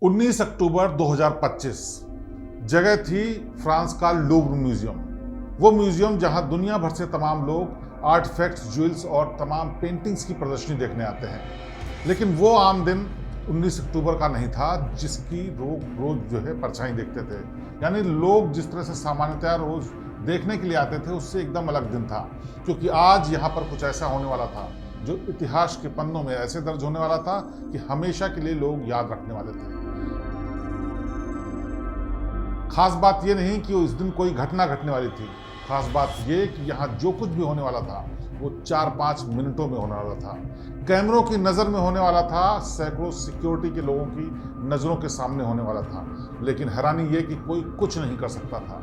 19 अक्टूबर 2025 जगह थी फ्रांस का लूव्र म्यूजियम। वो म्यूजियम जहां दुनिया भर से तमाम लोग आर्टिफैक्ट्स, ज्वेल्स और तमाम पेंटिंग्स की प्रदर्शनी देखने आते हैं। लेकिन वो आम दिन 19 अक्टूबर का नहीं था जिसकी रोज जो है परछाई देखते थे। यानी लोग जिस तरह से सामान्यतः रोज देखने के लिए आते थे उससे एकदम अलग दिन था, क्योंकि आज यहाँ पर कुछ ऐसा होने वाला था जो इतिहास के पन्नों में ऐसे दर्ज होने वाला था कि हमेशा के लिए लोग याद रखने वाले थे। खास बात यह नहीं कि उस दिन कोई घटना घटने वाली थी, खास बात यह कि यहाँ जो कुछ भी होने वाला था वो 4-5 मिनटों में होने वाला था, कैमरों की नज़र में होने वाला था, सैकड़ों सिक्योरिटी के लोगों की नज़रों के सामने होने वाला था। लेकिन हैरानी ये कि कोई कुछ नहीं कर सकता था।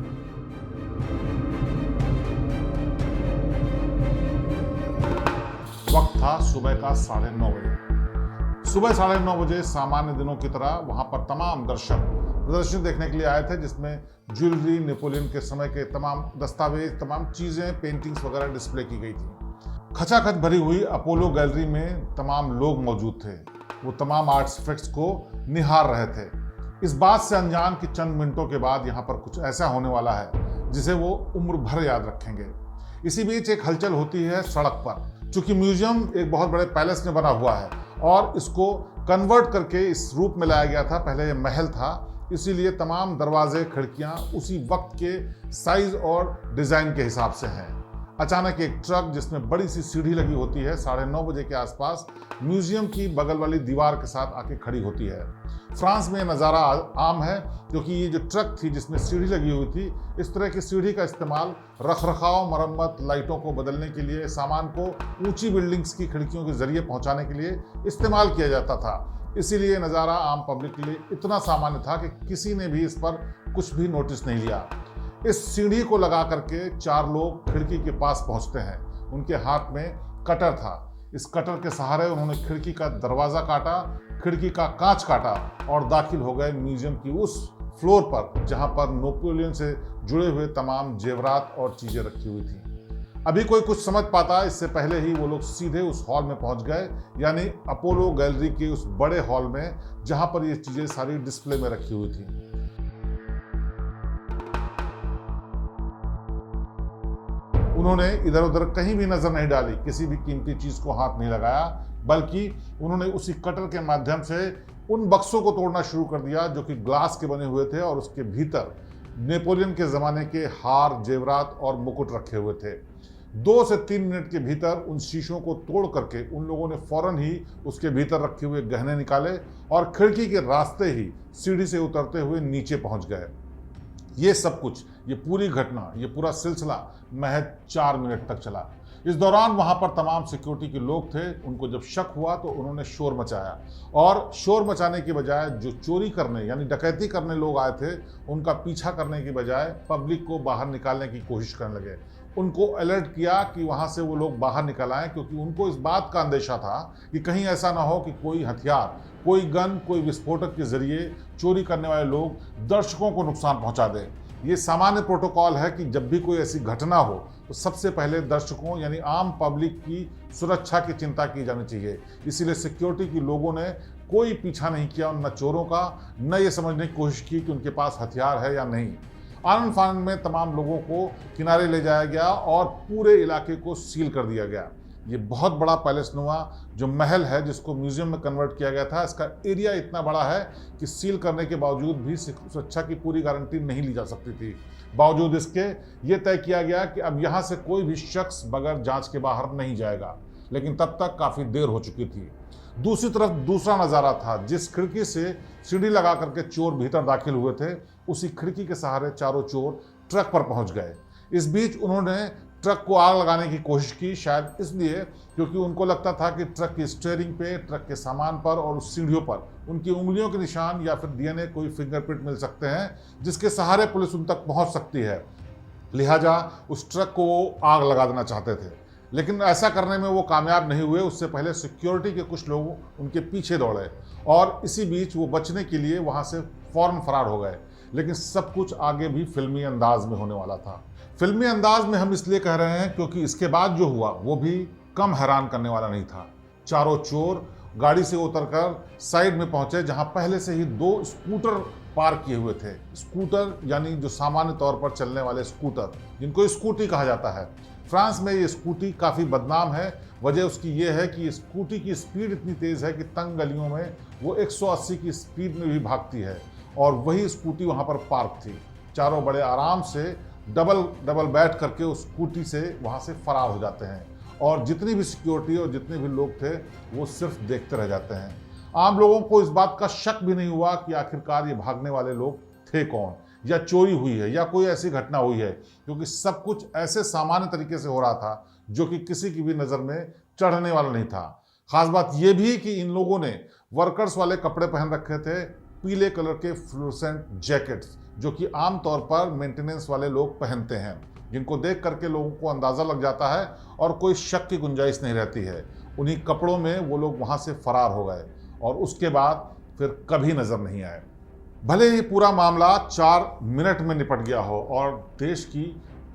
वक्त था सुबह का 9:30 बजे। सुबह 9:30 बजे सामान्य दिनों की तरह वहां पर तमाम दर्शक प्रदर्शनी देखने के लिए आए थे, जिसमें ज्वेलरी, नेपोलियन के समय के तमाम दस्तावेज, तमाम चीजें, पेंटिंग्स वगैरह डिस्प्ले की गई थी। खचाखच भरी हुई अपोलो गैलरी में तमाम लोग मौजूद थे। वो तमाम आर्टिफैक्ट्स को निहार रहे थे, इस बात से अनजान कि चंद मिनटों के बाद यहाँ पर कुछ ऐसा होने वाला है जिसे वो उम्र भर याद रखेंगे। इसी बीच एक हलचल होती है सड़क पर। चूंकि म्यूजियम एक बहुत बड़े पैलेस में बना हुआ है और इसको कन्वर्ट करके इस रूप में लाया गया था, पहले ये महल था, इसीलिए तमाम दरवाजे, खिड़कियां उसी वक्त के साइज और डिजाइन के हिसाब से हैं। अचानक एक ट्रक जिसमें बड़ी सी सीढ़ी लगी होती है 9:30 बजे के आसपास म्यूजियम की बगल वाली दीवार के साथ आके खड़ी होती है। फ्रांस में नज़ारा आम है, क्योंकि ये जो ट्रक थी जिसमें सीढ़ी लगी हुई थी, इस तरह की सीढ़ी का इस्तेमाल रखरखाव, मरम्मत, लाइटों को बदलने के लिए, सामान को ऊंची बिल्डिंग्स की खिड़कियों के जरिए पहुंचाने के लिए इस्तेमाल किया जाता था। इसीलिए नज़ारा आम पब्लिक के लिए इतना सामान्य था कि किसी ने भी इस पर कुछ भी नोटिस नहीं लिया। इस सीढ़ी को लगा करके 4 लोग खिड़की के पास पहुंचते हैं। उनके हाथ में कटर था। इस कटर के सहारे उन्होंने खिड़की का दरवाजा काटा, खिड़की का कांच काटा और दाखिल हो गए म्यूजियम की उस फ्लोर पर जहां पर नेपोलियन से जुड़े हुए तमाम जेवरात और चीजें रखी हुई थी। अभी कोई कुछ समझ पाता इससे पहले ही वो लोग सीधे उस हॉल में पहुंच गए, यानी अपोलो गैलरी के उस बड़े हॉल में जहां पर ये चीजें सारी डिस्प्ले में रखी हुई थी। उन्होंने इधर उधर कहीं भी नजर नहीं डाली, किसी भी कीमती चीज को हाथ नहीं लगाया, बल्कि उन्होंने उसी कटर के माध्यम से उन बक्सों को तोड़ना शुरू कर दिया जो कि ग्लास के बने हुए थे और उसके भीतर नेपोलियन के जमाने के हार, जेवरात और मुकुट रखे हुए थे। 2 से 3 मिनट के भीतर उन शीशों को तोड़ करके उन लोगों ने फौरन ही उसके भीतर रखे हुए गहने निकाले और खिड़की के रास्ते ही सीढ़ी से उतरते हुए नीचे पहुंच गए। ये सब कुछ, ये पूरी घटना, ये पूरा सिलसिला महज 4 मिनट तक चला। इस दौरान वहां पर तमाम सिक्योरिटी के लोग थे। उनको जब शक हुआ तो उन्होंने शोर मचाया और शोर मचाने की बजाय जो चोरी करने यानी डकैती करने लोग आए थे उनका पीछा करने की बजाय पब्लिक को बाहर निकालने की कोशिश करने लगे। उनको अलर्ट किया कि वहां से वो लोग बाहर निकल आए, क्योंकि उनको इस बात का अंदेशा था कि कहीं ऐसा ना हो कि कोई हथियार, कोई गन, कोई विस्फोटक के जरिए चोरी करने वाले लोग दर्शकों को नुकसान पहुंचा दें। ये सामान्य प्रोटोकॉल है कि जब भी कोई ऐसी घटना हो तो सबसे पहले दर्शकों यानी आम पब्लिक की सुरक्षा की चिंता की जानी चाहिए। इसीलिए सिक्योरिटी के लोगों ने कोई पीछा नहीं किया न चोरों का, न ये समझने की कोशिश की कि उनके पास हथियार है या नहीं। आनन फानन में तमाम लोगों को किनारे ले जाया गया और पूरे इलाके को सील कर दिया गया। ये बहुत बड़ा पैलेस नुमा जो महल है जिसको म्यूजियम में कन्वर्ट किया गया था, इसका एरिया इतना बड़ा है कि सील करने के बावजूद भी सुरक्षा की पूरी गारंटी नहीं ली जा सकती थी। बावजूद इसके ये तय किया गया कि अब यहाँ से कोई भी शख्स बगैर जांच के बाहर नहीं जाएगा। लेकिन तब तक काफ़ी देर हो चुकी थी। दूसरी तरफ दूसरा नज़ारा था। जिस खिड़की से सीढ़ी लगा करके चोर भीतर दाखिल हुए थे, उसी खिड़की के सहारे चारों चोर ट्रक पर पहुंच गए। इस बीच उन्होंने ट्रक को आग लगाने की कोशिश की, शायद इसलिए क्योंकि उनको लगता था कि ट्रक की स्टीयरिंग पे, ट्रक के सामान पर और उस सीढ़ियों पर उनकी उंगलियों के निशान या फिर डीएनए, कोई फिंगरप्रिंट मिल सकते हैं जिसके सहारे पुलिस उन तक पहुंच सकती है। लिहाजा उस ट्रक को वो आग लगा देना चाहते थे, लेकिन ऐसा करने में वो कामयाब नहीं हुए। उससे पहले सिक्योरिटी के कुछ लोग उनके पीछे दौड़े और इसी बीच वो बचने के लिए वहाँ से फौरन फरार हो गए। लेकिन सब कुछ आगे भी फिल्मी अंदाज में होने वाला था। फिल्मी अंदाज में हम इसलिए कह रहे हैं क्योंकि इसके बाद जो हुआ वो भी कम हैरान करने वाला नहीं था। चारों चोर गाड़ी से उतरकर साइड में पहुंचे जहां पहले से ही 2 स्कूटर पार्क किए हुए थे। स्कूटर यानी जो सामान्य तौर पर चलने वाले स्कूटर, जिनको स्कूटी कहा जाता है। फ्रांस में ये स्कूटी काफ़ी बदनाम है। वजह उसकी ये है कि स्कूटी की स्पीड इतनी तेज़ है कि तंग गलियों में वो 180 की स्पीड में भी भागती है, और वही स्कूटी वहाँ पर पार्क थी। चारों बड़े आराम से डबल बैठ करके उस स्कूटी से वहाँ से फरार हो जाते हैं, और जितनी भी सिक्योरिटी और जितने भी लोग थे वो सिर्फ देखते रह जाते हैं। आम लोगों को इस बात का शक भी नहीं हुआ कि आखिरकार ये भागने वाले लोग थे कौन, या चोरी हुई है, या कोई ऐसी घटना हुई है, क्योंकि सब कुछ ऐसे सामान्य तरीके से हो रहा था जो कि किसी की भी नज़र में चढ़ने वाला नहीं था। खास बात यह भी कि इन लोगों ने वर्कर्स वाले कपड़े पहन रखे थे, पीले कलर के फ्लोरोसेंट जैकेट्स, जो कि आमतौर पर मेंटेनेंस वाले लोग पहनते हैं, जिनको देख करके लोगों को अंदाज़ा लग जाता है और कोई शक की गुंजाइश नहीं रहती है। उन्हीं कपड़ों में वो लोग वहाँ से फरार हो गए और उसके बाद फिर कभी नज़र नहीं आए। भले ही पूरा मामला 4 मिनट में निपट गया हो और देश की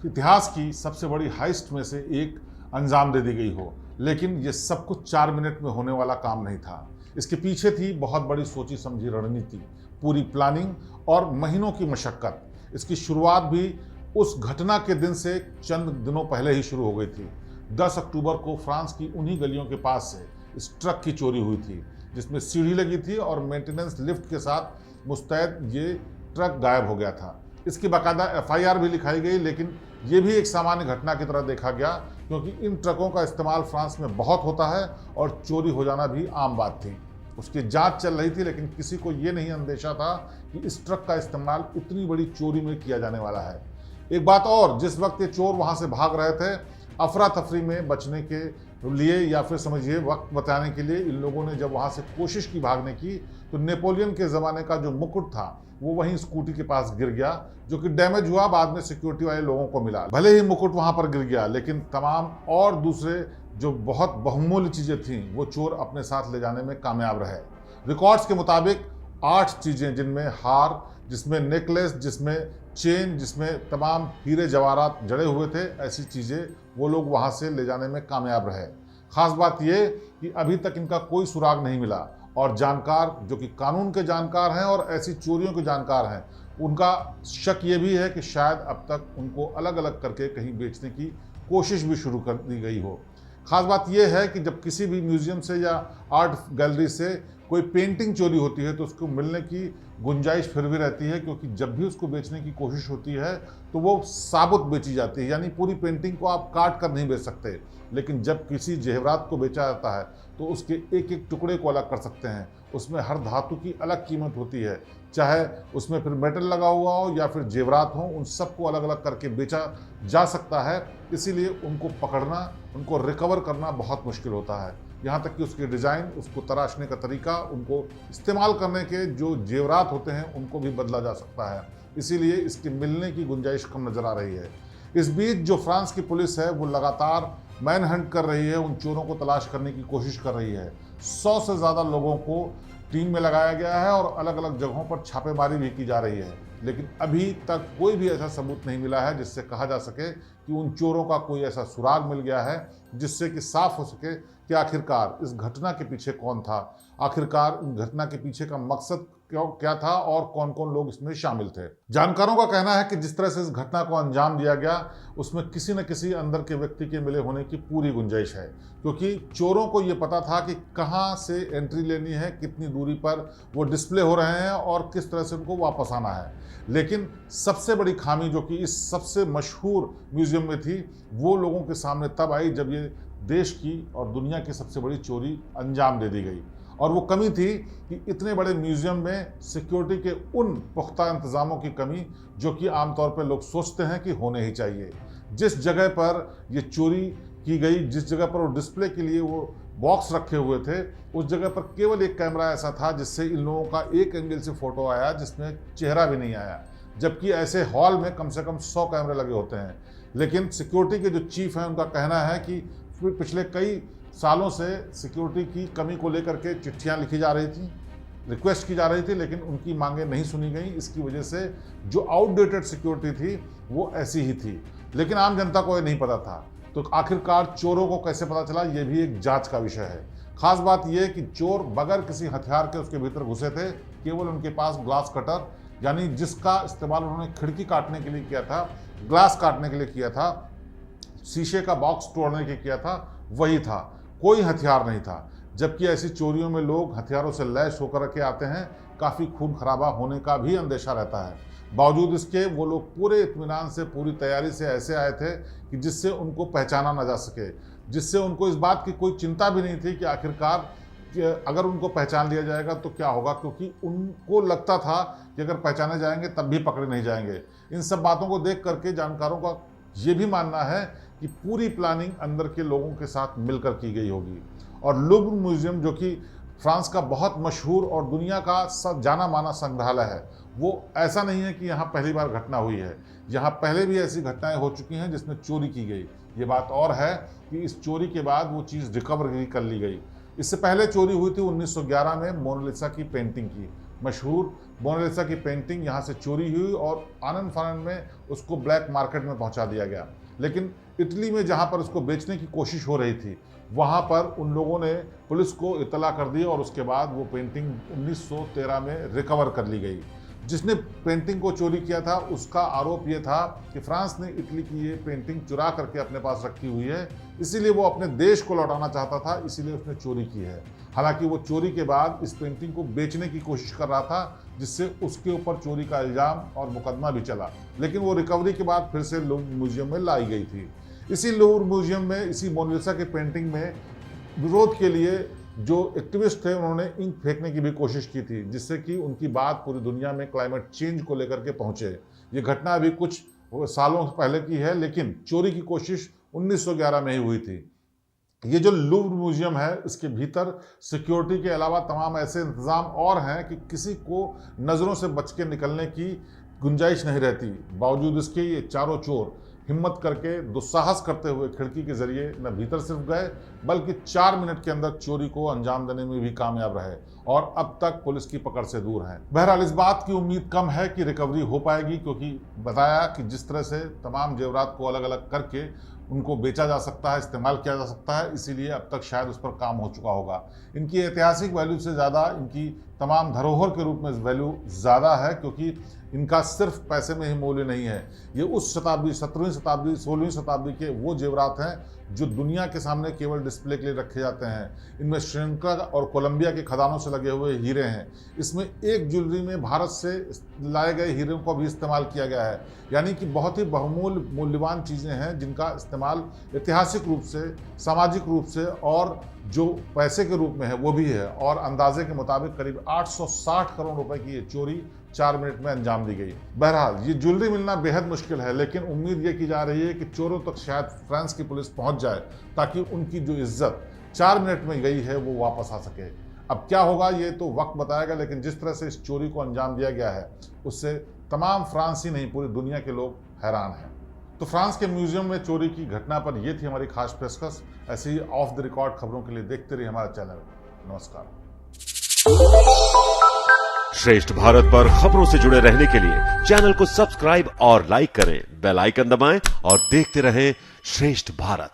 इतिहास की सबसे बड़ी हाइस्ट में से एक अंजाम दे दी गई हो, लेकिन ये सब कुछ 4 मिनट में होने वाला काम नहीं था। इसके पीछे थी बहुत बड़ी सोची समझी रणनीति, पूरी प्लानिंग और महीनों की मशक्कत। इसकी शुरुआत भी उस घटना के दिन से चंद दिनों पहले ही शुरू हो गई थी। 10 अक्टूबर को फ्रांस की उन्हीं गलियों के पास से इस ट्रक की चोरी हुई थी, जिसमें सीढ़ी लगी थी और मेंटेनेंस लिफ्ट के साथ मुस्तैद ये ट्रक गायब हो गया था। इसकी बाकायदा FIR भी लिखाई गई, लेकिन ये भी एक सामान्य घटना की तरह देखा गया, क्योंकि इन ट्रकों का इस्तेमाल फ्रांस में बहुत होता है और चोरी हो जाना भी आम बात थी। उसकी जांच चल रही थी, लेकिन किसी को ये नहीं अंदेशा था कि इस ट्रक का इस्तेमाल इतनी बड़ी चोरी में किया जाने वाला है। एक बात और, जिस वक्त ये चोर वहाँ से भाग रहे थे, अफरा तफरी में बचने के लिए या फिर समझिए वक्त बचाने के लिए इन लोगों ने जब वहाँ से कोशिश की भागने की, तो नेपोलियन के ज़माने का जो मुकुट था वो वहीं स्कूटी के पास गिर गया, जो कि डैमेज हुआ, बाद में सिक्योरिटी वाले लोगों को मिला। भले ही मुकुट वहाँ पर गिर गया, लेकिन तमाम और दूसरे जो बहुत बहुमूल्य चीज़ें थीं वो चोर अपने साथ ले जाने में कामयाब रहे। रिकॉर्ड्स के मुताबिक 8 चीज़ें, जिनमें हार, जिसमें नेकलेस, जिसमें चेन, जिसमें तमाम हीरे जवाहरात जड़े हुए थे, ऐसी चीज़ें वो लोग वहाँ से ले जाने में कामयाब रहे। ख़ास बात ये कि अभी तक इनका कोई सुराग नहीं मिला, और जानकार जो कि कानून के जानकार हैं और ऐसी चोरियों के जानकार हैं, उनका शक ये भी है कि शायद अब तक उनको अलग अलग करके कहीं बेचने की कोशिश भी शुरू कर दी गई हो। ख़ास बात यह है कि जब किसी भी म्यूज़ियम से या आर्ट गैलरी से कोई पेंटिंग चोरी होती है तो उसको मिलने की गुंजाइश फिर भी रहती है, क्योंकि जब भी उसको बेचने की कोशिश होती है तो वो साबुत बेची जाती है, यानी पूरी पेंटिंग को आप काट कर नहीं बेच सकते। लेकिन जब किसी जेवरात को बेचा जाता है तो उसके एक एक टुकड़े को अलग कर सकते हैं। उसमें हर धातु की अलग कीमत होती है, चाहे उसमें फिर मेटल लगा हुआ हो या फिर जेवरात हो, उन सबको अलग अलग करके बेचा जा सकता है। इसीलिए उनको पकड़ना, उनको रिकवर करना बहुत मुश्किल होता है। यहाँ तक कि उसके डिज़ाइन, उसको तराशने का तरीका, उनको इस्तेमाल करने के जो जेवरात होते हैं उनको भी बदला जा सकता है। इसीलिए इसके मिलने की गुंजाइश कम नज़र आ रही है। इस बीच जो फ्रांस की पुलिस है वो लगातार मैन हंट कर रही है, उन चोरों को तलाश करने की कोशिश कर रही है। 100 से ज़्यादा लोगों को टीम में लगाया गया है और अलग अलग जगहों पर छापेमारी भी की जा रही है, लेकिन अभी तक कोई भी ऐसा सबूत नहीं मिला है जिससे कहा जा सके कि उन चोरों का कोई ऐसा सुराग मिल गया है जिससे कि साफ हो सके कि आखिरकार इस घटना के पीछे कौन था, आखिरकार इन घटना के पीछे का मकसद क्या था और कौन कौन लोग इसमें शामिल थे। जानकारों का कहना है कि जिस तरह से इस घटना को अंजाम दिया गया, उसमें किसी न किसी अंदर के व्यक्ति के मिले होने की पूरी गुंजाइश है, क्योंकि चोरों को ये पता था कि कहाँ से एंट्री लेनी है, कितनी दूरी पर वो डिस्प्ले हो रहे हैं और किस तरह से उनको वापस आना है। लेकिन सबसे बड़ी खामी जो कि इस सबसे मशहूर म्यूजियम में थी, वो लोगों के सामने तब आई जब ये देश की और दुनिया की सबसे बड़ी चोरी अंजाम दे दी गई। और वो कमी थी कि इतने बड़े म्यूजियम में सिक्योरिटी के उन पुख्ता इंतज़ामों की कमी जो कि आमतौर पर लोग सोचते हैं कि होने ही चाहिए। जिस जगह पर ये चोरी की गई, जिस जगह पर वो डिस्प्ले के लिए वो बॉक्स रखे हुए थे, उस जगह पर केवल एक कैमरा ऐसा था जिससे इन लोगों का एक एंगल से फ़ोटो आया जिसमें चेहरा भी नहीं आया, जबकि ऐसे हॉल में कम से कम 100 कैमरे लगे होते हैं। लेकिन सिक्योरिटी के जो चीफ हैं उनका कहना है कि पिछले कई सालों से सिक्योरिटी की कमी को लेकर के चिट्ठियां लिखी जा रही थी, रिक्वेस्ट की जा रही थी, लेकिन उनकी मांगें नहीं सुनी गई। इसकी वजह से जो आउटडेटेड सिक्योरिटी थी वो ऐसी ही थी, लेकिन आम जनता को ये नहीं पता था। तो आखिरकार चोरों को कैसे पता चला, ये भी एक जांच का विषय है। खास बात यह कि चोर बगैर किसी हथियार के उसके भीतर घुसे थे, केवल उनके पास ग्लास कटर यानी जिसका इस्तेमाल उन्होंने खिड़की काटने के लिए किया था, ग्लास काटने के लिए किया था, शीशे का बॉक्स तोड़ने के लिए किया था, वही था, कोई हथियार नहीं था। जबकि ऐसी चोरियों में लोग हथियारों से लैस होकर के आते हैं, काफ़ी खून खराबा होने का भी अंदेशा रहता है। बावजूद इसके वो लोग पूरे इत्मीनान से, पूरी तैयारी से ऐसे आए थे कि जिससे उनको पहचाना ना जा सके, जिससे उनको इस बात की कोई चिंता भी नहीं थी कि आखिरकार अगर उनको पहचान लिया जाएगा तो क्या होगा, क्योंकि उनको लगता था कि अगर पहचाने जाएंगे तब भी पकड़े नहीं जाएंगे। इन सब बातों को देख करके जानकारों का ये भी मानना है कि पूरी प्लानिंग अंदर के लोगों के साथ मिलकर की गई होगी। और लूव्र म्यूजियम, जो कि फ्रांस का बहुत मशहूर और दुनिया का जाना माना संग्रहालय है, वो ऐसा नहीं है कि यहाँ पहली बार घटना हुई है। यहाँ पहले भी ऐसी घटनाएं हो चुकी हैं जिसमें चोरी की गई। ये बात और है कि इस चोरी के बाद वो चीज़ रिकवर भी कर ली गई। इससे पहले चोरी हुई थी 1911 में मोनालिसा की पेंटिंग की। मशहूर मोनालिसा की पेंटिंग यहाँ से चोरी हुई और आनंद फानंद में उसको ब्लैक मार्केट में पहुँचा दिया गया। लेकिन इटली में जहाँ पर उसको बेचने की कोशिश हो रही थी, वहाँ पर उन लोगों ने पुलिस को इतला कर दी और उसके बाद वो पेंटिंग 1913 में रिकवर कर ली गई। जिसने पेंटिंग को चोरी किया था उसका आरोप ये था कि फ्रांस ने इटली की ये पेंटिंग चुरा करके अपने पास रखी हुई है, इसीलिए वो अपने देश को लौटाना चाहता था, इसीलिए उसने चोरी की है। हालांकि वो चोरी के बाद इस पेंटिंग को बेचने की कोशिश कर रहा था, जिससे उसके ऊपर चोरी का इल्ज़ाम और मुकदमा भी चला, लेकिन वो रिकवरी के बाद फिर से लूव्र म्यूजियम में लाई गई थी। इसी लूव्र म्यूजियम में, इसी मोनालिसा की पेंटिंग में विरोध के लिए जो एक्टिविस्ट थे उन्होंने इंक फेंकने की भी कोशिश की थी, जिससे कि उनकी बात पूरी दुनिया में क्लाइमेट चेंज को लेकर के पहुंचे। ये घटना अभी कुछ सालों पहले की है, लेकिन चोरी की कोशिश 1911 में ही हुई थी। ये जो लूव्र म्यूजियम है, इसके भीतर सिक्योरिटी के अलावा तमाम ऐसे इंतज़ाम और हैं कि किसी को नज़रों से बच के निकलने की गुंजाइश नहीं रहती। बावजूद इसके ये चारों चोर हिम्मत करके, दुस्साहस करते हुए खिड़की के जरिए न भीतर सिर्फ गए, बल्कि 4 मिनट के अंदर चोरी को अंजाम देने में भी कामयाब रहे और अब तक पुलिस की पकड़ से दूर हैं। बहरहाल इस बात की उम्मीद कम है कि रिकवरी हो पाएगी, क्योंकि बताया कि जिस तरह से तमाम जेवरात को अलग अलग करके उनको बेचा जा सकता है, इस्तेमाल किया जा सकता है, इसीलिए अब तक शायद उस पर काम हो चुका होगा। इनकी ऐतिहासिक वैल्यू से ज़्यादा इनकी तमाम धरोहर के रूप में वैल्यू ज़्यादा है, क्योंकि इनका सिर्फ पैसे में ही मूल्य नहीं है। ये उस शताब्दी, 17वीं शताब्दी, 16वीं शताब्दी के वो जेवरात हैं जो दुनिया के सामने केवल डिस्प्ले के लिए रखे जाते हैं। इनमें श्रीलंका और कोलंबिया के खदानों से लगे हुए हीरे हैं। इसमें एक ज्वेलरी में भारत से लाए गए हीरों को भी इस्तेमाल किया गया है। यानी कि बहुत ही बहुमूल्य, मूल्यवान चीज़ें हैं जिनका इस्तेमाल ऐतिहासिक रूप से, सामाजिक रूप से और जो पैसे के रूप में है वो भी है। और अंदाजे के मुताबिक करीब 860 करोड़ रुपए की ये चोरी 4 मिनट में अंजाम दी गई। बहरहाल ये ज्वेलरी मिलना बेहद मुश्किल है, लेकिन उम्मीद ये की जा रही है कि चोरों तक शायद फ्रांस की पुलिस पहुंच जाए, ताकि उनकी जो इज्जत 4 मिनट में गई है वो वापस आ सके। अब क्या होगा ये तो वक्त बताएगा, लेकिन जिस तरह से इस चोरी को अंजाम दिया गया है उससे तमाम फ्रांस ही नहीं, पूरी दुनिया के लोग हैरान हैं। तो फ्रांस के म्यूजियम में चोरी की घटना पर यह थी हमारी खास पेशकश। ऐसे ही ऑफ द रिकॉर्ड खबरों के लिए देखते रहिए हमारा चैनल। नमस्कार। श्रेष्ठ भारत पर खबरों से जुड़े रहने के लिए चैनल को सब्सक्राइब और लाइक करें, बेल आइकन दबाएं और देखते रहें श्रेष्ठ भारत।